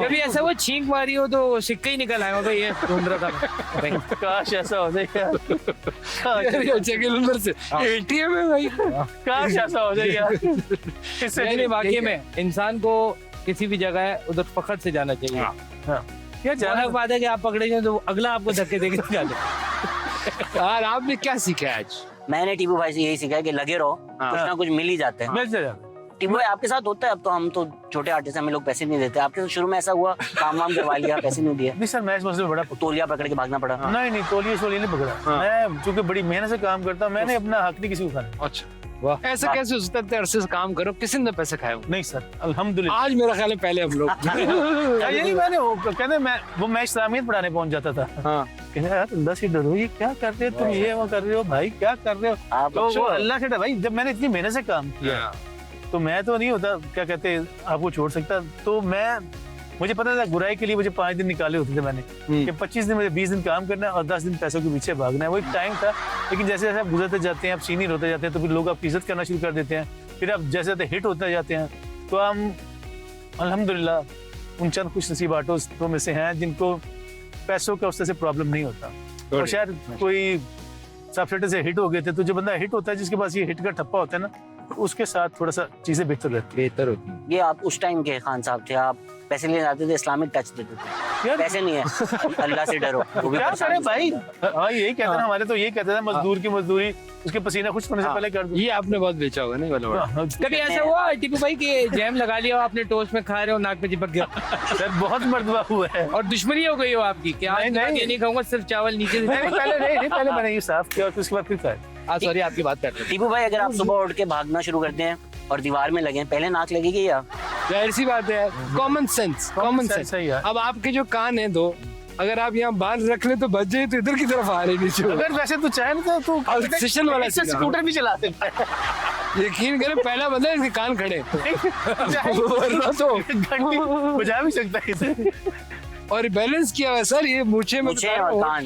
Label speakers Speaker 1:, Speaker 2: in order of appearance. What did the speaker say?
Speaker 1: कभी ऐसा हुआ छींक मारी हो तो सिक्का ही निकल आया होगा, ये ढूंढ रहा था भाई।
Speaker 2: काश ऐसा हो जाए यार,
Speaker 1: जगह नंबर से एटीएम है भाई।
Speaker 2: काश ऐसा हो जाए यार। इससे
Speaker 1: नहीं, वाकई में इंसान को किसी भी जगह उधर फखर से जाना चाहिए।
Speaker 2: यार
Speaker 1: जाना
Speaker 2: जाना
Speaker 1: बात है कि आप पकड़े जाए तो अगला आपको धक्के देके निकाले।
Speaker 3: यार आपने क्या सीखा है आज?
Speaker 4: मैंने टीपू भाई से यही सीखा है कि लगे रहो, कुछ ना कुछ मिल ही जाते हैं।
Speaker 2: मिल जाए।
Speaker 4: टीपू भाई आपके साथ होता है, अब तो हम तो छोटे आर्टिस्ट हैं, हमें लोग पैसे नहीं देते। आपके तो शुरू में ऐसा हुआ, काम वाम करवा लिया, पैसे नहीं दिए,
Speaker 2: नहीं सर, मैं इस मसले में बड़ा
Speaker 4: तोलिया पकड़ के भागना पड़ा।
Speaker 2: नहीं तोलिए सोलिए नहीं पकड़ा। मैं चूंकि बड़ी मेहनत से काम करता हूँ, मैंने अपना हक नहीं किसी को खाना।
Speaker 3: अच्छा वाह, ऐसा कैसे हो सकता है? इतने अरसे से काम करो, किसी ने पैसे खाए हो?
Speaker 2: नहीं सर, अल्हम्दुलिल्लाह।
Speaker 3: आज मेरा ख्याल है पहले हम लोग
Speaker 2: ये नहीं, मैंने कहते मैं वो मैं इस्लामियत पढ़ाने पहुंच जाता था।
Speaker 3: हाँ
Speaker 2: कहते यार अल्लाह से डरो, ये क्या कर रहे हो तुम, ये वो कर रहे हो भाई, क्या कर रहे हो?
Speaker 4: आप
Speaker 2: तो वो अल्लाह से डर भाई, जब मैंने इतनी मेहनत से काम किया तो मैं तो नहीं होता, क्या कहते हैं, आपको छोड़ सकता। तो मैं, मुझे पता था बुराई के लिए मुझे 5 दिन निकाले होते थे मैंने, कि 25 दिन मुझे 20 दिन काम करना है और 10 दिन पैसों के पीछे भागना है। वो एक टाइम था। लेकिन जैसे जैसे आप गुजरते जाते हैं, आप सीनियर होते जाते हैं, तो फिर लोग आपकी इज्जत करना शुरू कर देते हैं। फिर आप जैसे जैसे हिट होते जाते हैं, तो हम अल्हम्दुलिल्लाह उन चंद खुश नसीब आर्टिस्टों में से हैं जिनको पैसों का उस तरह से प्रॉब्लम नहीं होता। और शायद कोई सबसेटर से हिट हो गए थे, तो जो बंदा हिट होता है, जिसके पास ये हिट का ठप्पा होता है ना, उसके साथ थोड़ा सा चीजें बेहतर होती हैं।
Speaker 4: ये आप उस टाइम के खान साहब थे, आप पैसे लेने आते थे, इस्लामिक टच देते थे।
Speaker 2: यार
Speaker 4: पैसे नहीं है, अल्लाह से डरो। वो भी
Speaker 2: क्या
Speaker 4: परेशान
Speaker 2: करें
Speaker 4: हो
Speaker 2: भाई?
Speaker 4: सकते हैं।
Speaker 2: हाँ, यही कहते हैं हमारे, तो यही कहते हैं मजदूर की मजदूरी उसके पसीना खुश होने से पहले कर दो।
Speaker 3: ये आपने बहुत बेचा होगा नहीं वाला?
Speaker 2: हाँ,
Speaker 1: कभी ऐसा हुआ टीपू भाई कि जैम लगा लिया हो आपने, टोस्ट में खा रहे हो, नाक पे चिपक गया
Speaker 2: सर बहुत मर्तबा हुआ है।
Speaker 1: और दुश्मनी हो गई हो आपकी कि आज के बाद ये नहीं खाऊंगा, सिर्फ चावल नीचे से।
Speaker 2: पहले मैंने ये साफ किया और फिर उसके बाद फिर खाया।
Speaker 3: हाँ सॉरी, आपकी बात करते हैं।
Speaker 4: टीपू भाई, अगर आप सुबह उठ के भागना शुरू करते हैं और दीवार में लगे, पहले नाक लगेगी या?
Speaker 3: जाहिर सी बात है, कॉमन सेंस।
Speaker 2: सही है।
Speaker 3: अब आपके जो कान है दो, अगर आप यहाँ बाल रख ले तो बच जाए तो इधर की तरफ आ रहे नीचे।
Speaker 2: अगर वैसे तो चाहे ना तो
Speaker 3: सेशन वाला सीन।
Speaker 2: स्कूटर भी चला सकता है।
Speaker 3: यकीन करें, पहला बंदा इसके कान खड़े
Speaker 2: वरना तो घंटी बजा भी सकता है इसे।
Speaker 3: और बैलेंस किया हुआ सर, ये मूछे में
Speaker 4: मुझे और कान